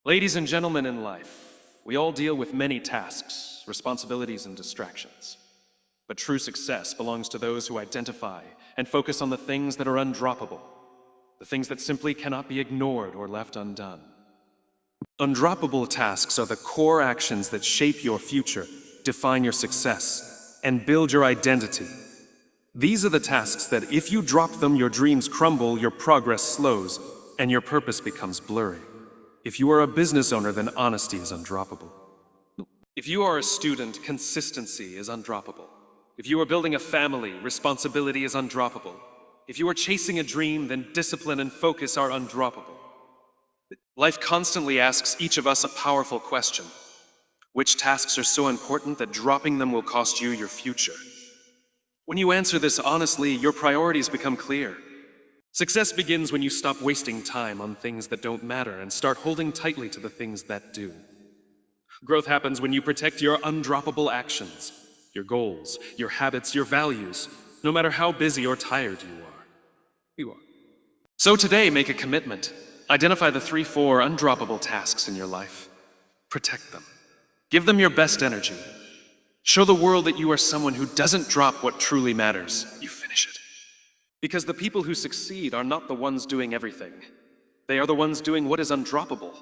Ladies and gentlemen in life, we all deal with many tasks, responsibilities, and distractions. But true success belongs to those who identify and focus on the things that are undroppable, the things that simply cannot be ignored or left undone. Undroppable tasks are the core actions that shape your future, define your success, and build your identity. These are the tasks that if you drop them, your dreams crumble, your progress slows, and your purpose becomes blurry. If you are a business owner, then honesty is undroppable. If you are a student, consistency is undroppable. If you are building a family, responsibility is undroppable. If you are chasing a dream, then discipline and focus are undroppable. Life constantly asks each of us a powerful question. Which tasks are so important that dropping them will cost you your future? When you answer this honestly, your priorities become clear. Success begins when you stop wasting time on things that don't matter and start holding tightly to the things that do. Growth happens when you protect your undroppable actions, your goals, your habits, your values, no matter how busy or tired you are. So today, make a commitment. Identify the 3-4 undroppable tasks in your life. Protect them. Give them your best energy. Show the world that you are someone who doesn't drop what truly matters. You finish it. Because the people who succeed are not the ones doing everything. They are the ones doing what is undroppable.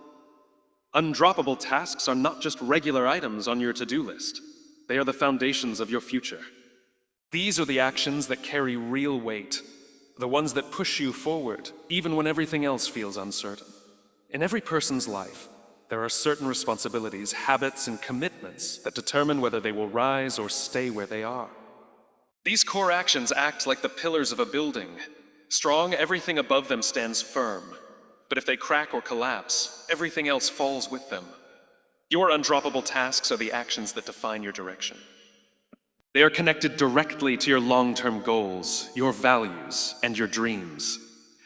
Undroppable tasks are not just regular items on your to-do list. They are the foundations of your future. These are the actions that carry real weight, the ones that push you forward, even when everything else feels uncertain. In every person's life, there are certain responsibilities, habits, and commitments that determine whether they will rise or stay where they are. These core actions act like the pillars of a building. Strong, everything above them stands firm. But if they crack or collapse, everything else falls with them. Your undroppable tasks are the actions that define your direction. They are connected directly to your long-term goals, your values, and your dreams.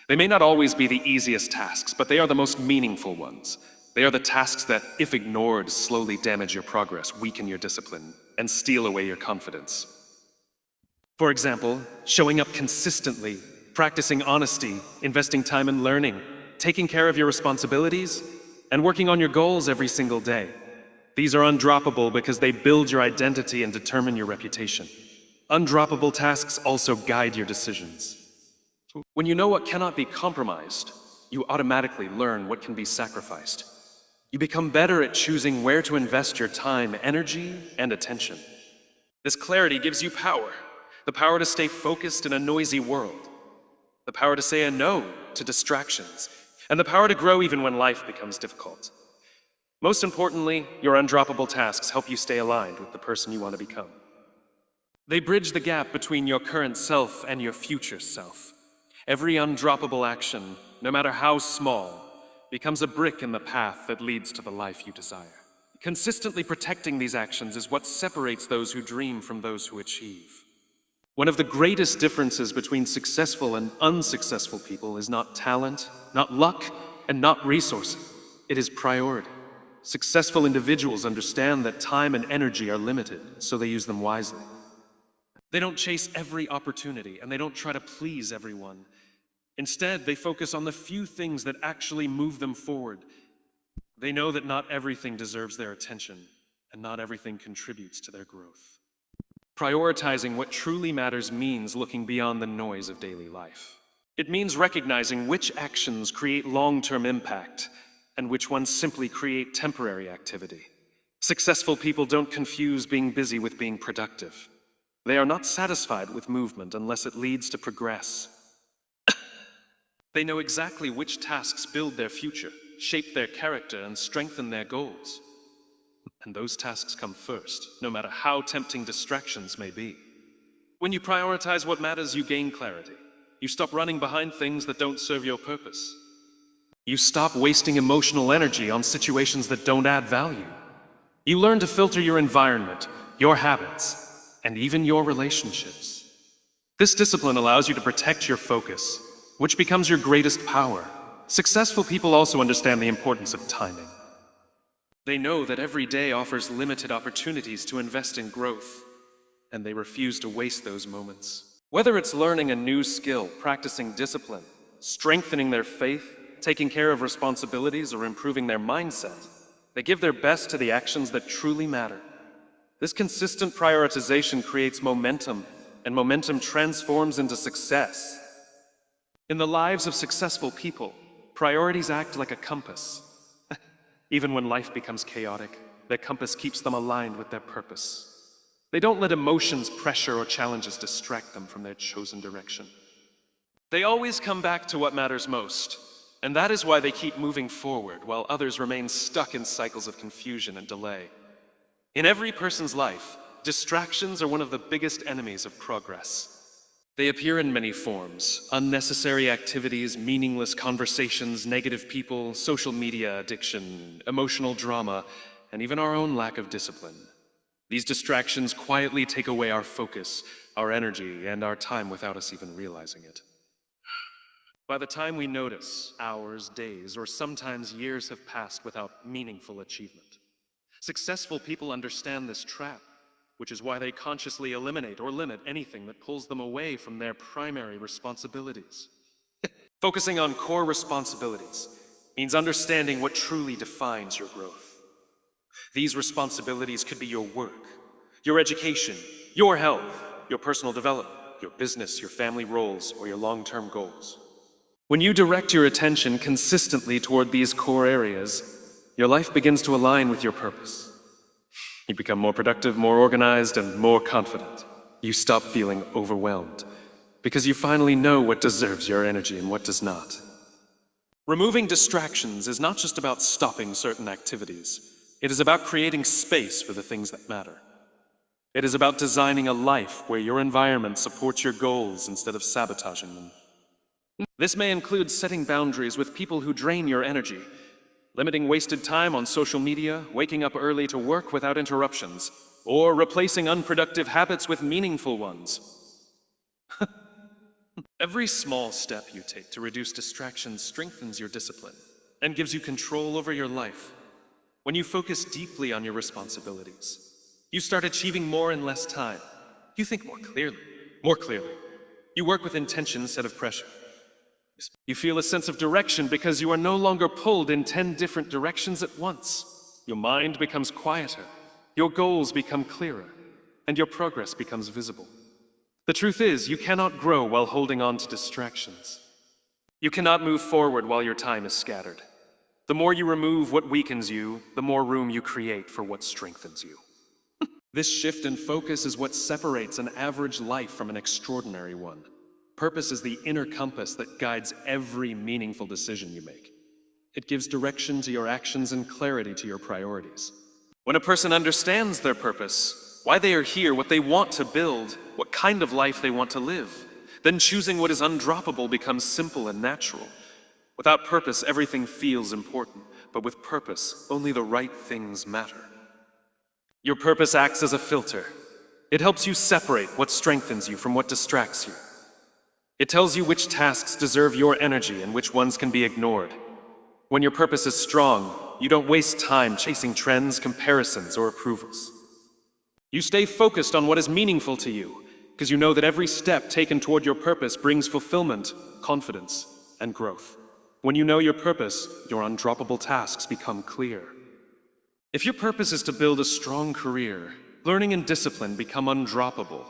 They may not always be the easiest tasks, but they are the most meaningful ones. They are the tasks that, if ignored, slowly damage your progress, weaken your discipline, and steal away your confidence. For example, showing up consistently, practicing honesty, investing time in learning, taking care of your responsibilities, and working on your goals every single day. These are undroppable because they build your identity and determine your reputation. Undroppable tasks also guide your decisions. When you know what cannot be compromised, you automatically learn what can be sacrificed. You become better at choosing where to invest your time, energy, and attention. This clarity gives you power. The power to stay focused in a noisy world. The power to say a no to distractions. And the power to grow even when life becomes difficult. Most importantly, your undroppable tasks help you stay aligned with the person you want to become. They bridge the gap between your current self and your future self. Every undroppable action, no matter how small, becomes a brick in the path that leads to the life you desire. Consistently protecting these actions is what separates those who dream from those who achieve. One of the greatest differences between successful and unsuccessful people is not talent, not luck, and not resources. It is priority. Successful individuals understand that time and energy are limited, so they use them wisely. They don't chase every opportunity, and they don't try to please everyone. Instead, they focus on the few things that actually move them forward. They know that not everything deserves their attention, and not everything contributes to their growth. Prioritizing what truly matters means looking beyond the noise of daily life. It means recognizing which actions create long-term impact and which ones simply create temporary activity. Successful people don't confuse being busy with being productive. They are not satisfied with movement unless it leads to progress. They know exactly which tasks build their future, shape their character, and strengthen their goals. And those tasks come first, no matter how tempting distractions may be. When you prioritize what matters, you gain clarity. You stop running behind things that don't serve your purpose. You stop wasting emotional energy on situations that don't add value. You learn to filter your environment, your habits, and even your relationships. This discipline allows you to protect your focus, which becomes your greatest power. Successful people also understand the importance of timing. They know that every day offers limited opportunities to invest in growth, and they refuse to waste those moments. Whether it's learning a new skill, practicing discipline, strengthening their faith, taking care of responsibilities, or improving their mindset, they give their best to the actions that truly matter. This consistent prioritization creates momentum, and momentum transforms into success. In the lives of successful people, priorities act like a compass. Even when life becomes chaotic, their compass keeps them aligned with their purpose. They don't let emotions, pressure, or challenges distract them from their chosen direction. They always come back to what matters most, and that is why they keep moving forward while others remain stuck in cycles of confusion and delay. In every person's life, distractions are one of the biggest enemies of progress. They appear in many forms: unnecessary activities, meaningless conversations, negative people, social media addiction, emotional drama, and even our own lack of discipline. These distractions quietly take away our focus, our energy, and our time without us even realizing it. By the time we notice, hours, days, or sometimes years have passed without meaningful achievement. Successful people understand this trap, which is why they consciously eliminate or limit anything that pulls them away from their primary responsibilities. Focusing on core responsibilities means understanding what truly defines your growth. These responsibilities could be your work, your education, your health, your personal development, your business, your family roles, or your long-term goals. When you direct your attention consistently toward these core areas, your life begins to align with your purpose. You become more productive, more organized, and more confident. You stop feeling overwhelmed because you finally know what deserves your energy and what does not. Removing distractions is not just about stopping certain activities. It is about creating space for the things that matter. It is about designing a life where your environment supports your goals instead of sabotaging them. This may include setting boundaries with people who drain your energy, limiting wasted time on social media, waking up early to work without interruptions, or replacing unproductive habits with meaningful ones. Every small step you take to reduce distractions strengthens your discipline and gives you control over your life. When you focus deeply on your responsibilities, you start achieving more in less time. You think more clearly, more clearly. You work with intention instead of pressure. You feel a sense of direction because you are no longer pulled in 10 different directions at once. Your mind becomes quieter, your goals become clearer, and your progress becomes visible. The truth is, you cannot grow while holding on to distractions. You cannot move forward while your time is scattered. The more you remove what weakens you, the more room you create for what strengthens you. This shift in focus is what separates an average life from an extraordinary one. Purpose is the inner compass that guides every meaningful decision you make. It gives direction to your actions and clarity to your priorities. When a person understands their purpose, why they are here, what they want to build, what kind of life they want to live, then choosing what is undroppable becomes simple and natural. Without purpose, everything feels important, but with purpose, only the right things matter. Your purpose acts as a filter. It helps you separate what strengthens you from what distracts you. It tells you which tasks deserve your energy and which ones can be ignored. When your purpose is strong, you don't waste time chasing trends, comparisons, or approvals. You stay focused on what is meaningful to you, because you know that every step taken toward your purpose brings fulfillment, confidence, and growth. When you know your purpose, your undroppable tasks become clear. If your purpose is to build a strong career, learning and discipline become undroppable.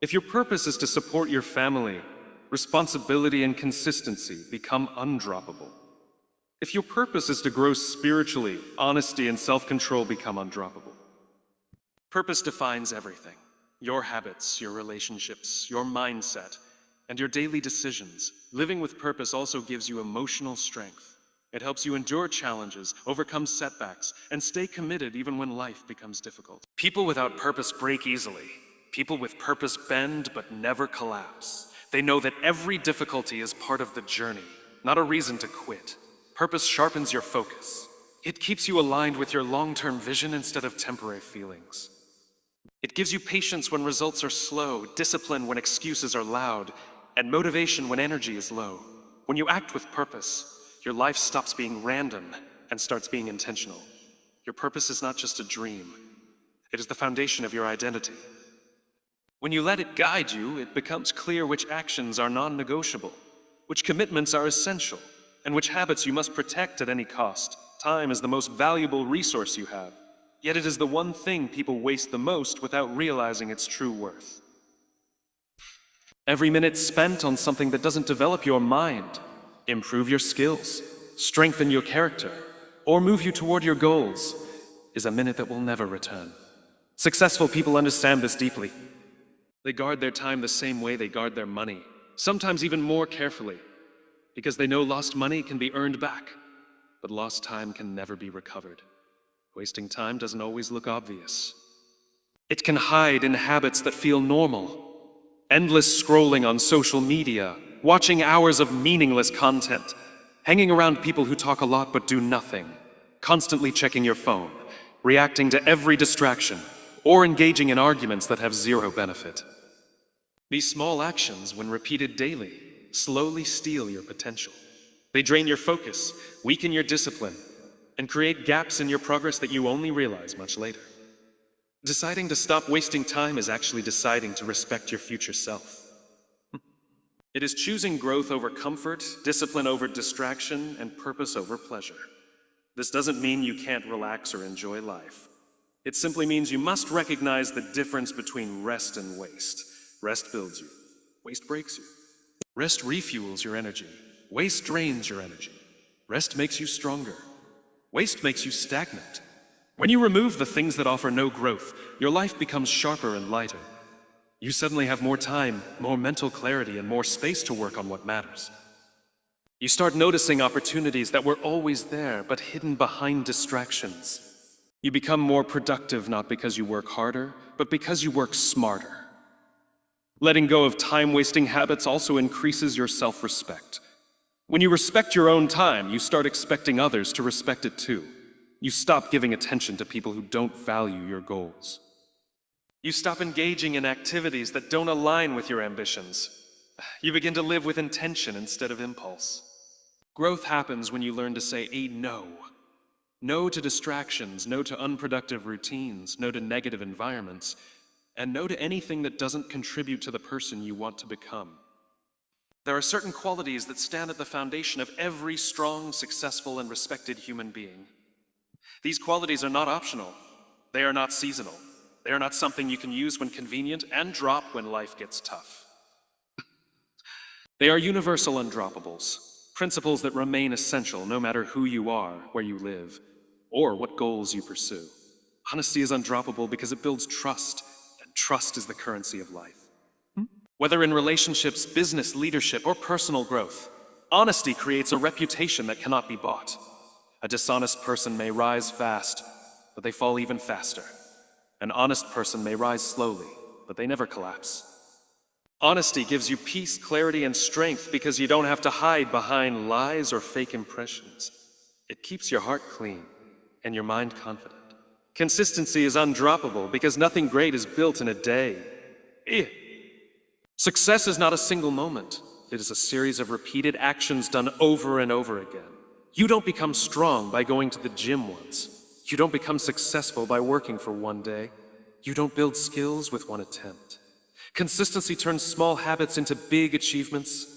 If your purpose is to support your family, responsibility and consistency become undroppable. If your purpose is to grow spiritually, honesty and self-control become undroppable. Purpose defines everything. Your habits, your relationships, your mindset, and your daily decisions. Living with purpose also gives you emotional strength. It helps you endure challenges, overcome setbacks, and stay committed even when life becomes difficult. People without purpose break easily. People with purpose bend but never collapse. They know that every difficulty is part of the journey, not a reason to quit. Purpose sharpens your focus. It keeps you aligned with your long-term vision instead of temporary feelings. It gives you patience when results are slow, discipline when excuses are loud, and motivation when energy is low. When you act with purpose, your life stops being random and starts being intentional. Your purpose is not just a dream. It is the foundation of your identity. When you let it guide you, it becomes clear which actions are non-negotiable, which commitments are essential, and which habits you must protect at any cost. Time is the most valuable resource you have, yet it is the one thing people waste the most without realizing its true worth. Every minute spent on something that doesn't develop your mind, improve your skills, strengthen your character, or move you toward your goals is a minute that will never return. Successful people understand this deeply. They guard their time the same way they guard their money, sometimes even more carefully, because they know lost money can be earned back, but lost time can never be recovered. Wasting time doesn't always look obvious. It can hide in habits that feel normal. Endless scrolling on social media, watching hours of meaningless content, hanging around people who talk a lot but do nothing, constantly checking your phone, reacting to every distraction, or engaging in arguments that have zero benefit. These small actions, when repeated daily, slowly steal your potential. They drain your focus, weaken your discipline, and create gaps in your progress that you only realize much later. Deciding to stop wasting time is actually deciding to respect your future self. It is choosing growth over comfort, discipline over distraction, and purpose over pleasure. This doesn't mean you can't relax or enjoy life. It simply means you must recognize the difference between rest and waste. Rest builds you. Waste breaks you. Rest refuels your energy. Waste drains your energy. Rest makes you stronger. Waste makes you stagnant. When you remove the things that offer no growth, your life becomes sharper and lighter. You suddenly have more time, more mental clarity, and more space to work on what matters. You start noticing opportunities that were always there, but hidden behind distractions. You become more productive not because you work harder, but because you work smarter. Letting go of time-wasting habits also increases your self-respect. When you respect your own time, you start expecting others to respect it too. You stop giving attention to people who don't value your goals. You stop engaging in activities that don't align with your ambitions. You begin to live with intention instead of impulse. Growth happens when you learn to say a no. No to distractions, no to unproductive routines, no to negative environments, and no to anything that doesn't contribute to the person you want to become. There are certain qualities that stand at the foundation of every strong, successful, and respected human being. These qualities are not optional. They are not seasonal. They are not something you can use when convenient and drop when life gets tough. They are universal undroppables, principles that remain essential no matter who you are, where you live, or what goals you pursue. Honesty is undroppable because it builds trust, and trust is the currency of life. Whether in relationships, business, leadership, or personal growth, honesty creates a reputation that cannot be bought. A dishonest person may rise fast, but they fall even faster. An honest person may rise slowly, but they never collapse. Honesty gives you peace, clarity, and strength because you don't have to hide behind lies or fake impressions. It keeps your heart clean and your mind confident. Consistency is undroppable because nothing great is built in a day. Success is not a single moment. It is a series of repeated actions done over and over again. You don't become strong by going to the gym once. You don't become successful by working for one day. You don't build skills with one attempt. Consistency turns small habits into big achievements.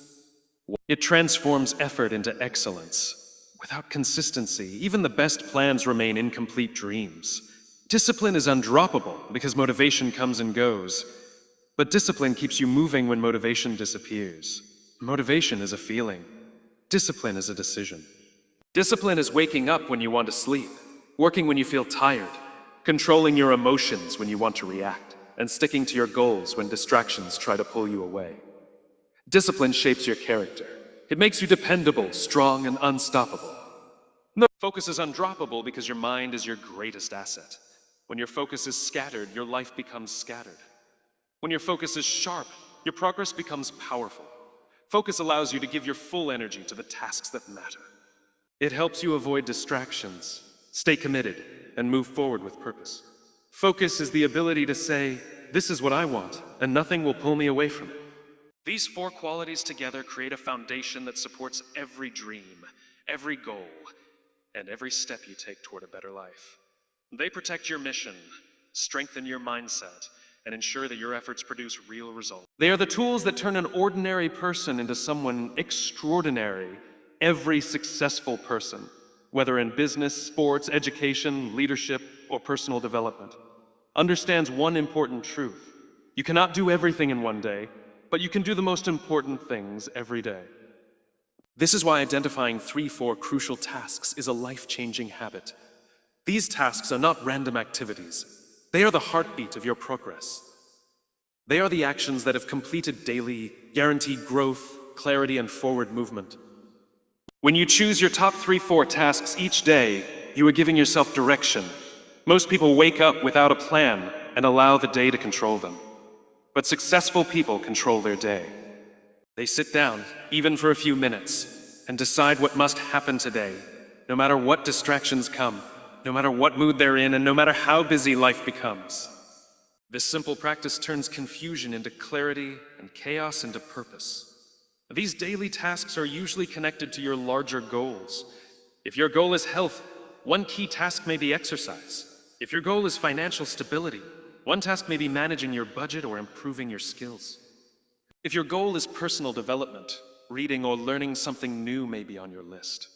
It transforms effort into excellence. Without consistency, even the best plans remain incomplete dreams. Discipline is undroppable because motivation comes and goes. But discipline keeps you moving when motivation disappears. Motivation is a feeling. Discipline is a decision. Discipline is waking up when you want to sleep, working when you feel tired, controlling your emotions when you want to react, and sticking to your goals when distractions try to pull you away. Discipline shapes your character. It makes you dependable, strong, and unstoppable. No, focus is undroppable because your mind is your greatest asset. When your focus is scattered, your life becomes scattered. When your focus is sharp, your progress becomes powerful. Focus allows you to give your full energy to the tasks that matter. It helps you avoid distractions, stay committed, and move forward with purpose. Focus is the ability to say, this is what I want, and nothing will pull me away from it. These four qualities together create a foundation that supports every dream, every goal, and every step you take toward a better life. They protect your mission, strengthen your mindset, and ensure that your efforts produce real results. They are the tools that turn an ordinary person into someone extraordinary Every successful person, whether in business, sports, education, leadership, or personal development, understands one important truth. You cannot do everything in one day, but you can do the most important things every day. This is why identifying 3-4 crucial tasks is a life-changing habit. These tasks are not random activities. They are the heartbeat of your progress. They are the actions that, if completed daily, guarantee growth, clarity, and forward movement. When you choose your top 3-4 tasks each day, you are giving yourself direction. Most people wake up without a plan and allow the day to control them. But successful people control their day. They sit down, even for a few minutes, and decide what must happen today, no matter what distractions come, no matter what mood they're in, and no matter how busy life becomes. This simple practice turns confusion into clarity and chaos into purpose. These daily tasks are usually connected to your larger goals. If your goal is health, one key task may be exercise. If your goal is financial stability, one task may be managing your budget or improving your skills. If your goal is personal development, reading or learning something new may be on your list.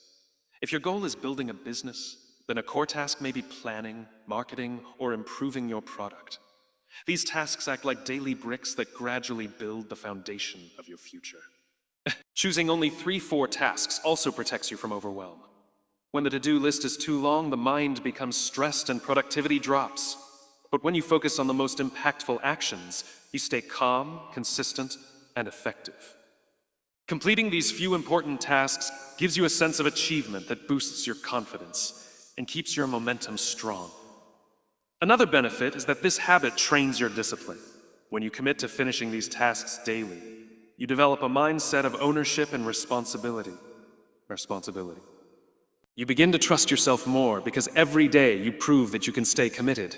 If your goal is building a business, then a core task may be planning, marketing, or improving your product. These tasks act like daily bricks that gradually build the foundation of your future. Choosing only 3-4 tasks also protects you from overwhelm. When the to-do list is too long, the mind becomes stressed and productivity drops. But when you focus on the most impactful actions, you stay calm, consistent, and effective. Completing these few important tasks gives you a sense of achievement that boosts your confidence and keeps your momentum strong. Another benefit is that this habit trains your discipline. When you commit to finishing these tasks daily, you develop a mindset of ownership and responsibility. You begin to trust yourself more because every day you prove that you can stay committed.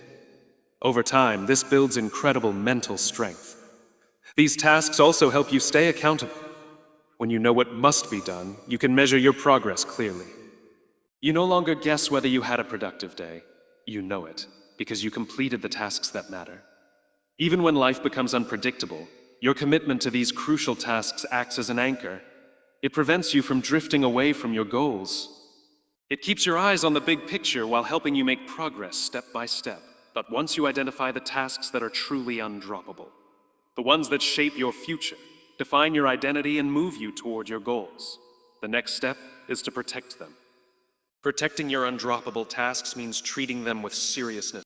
Over time, this builds incredible mental strength. These tasks also help you stay accountable. When you know what must be done, you can measure your progress clearly. You no longer guess whether you had a productive day. You know it, because you completed the tasks that matter. Even when life becomes unpredictable, your commitment to these crucial tasks acts as an anchor. It prevents you from drifting away from your goals. It keeps your eyes on the big picture while helping you make progress step by step. But once you identify the tasks that are truly undroppable, the ones that shape your future, define your identity, and move you toward your goals, the next step is to protect them. Protecting your undroppable tasks means treating them with seriousness.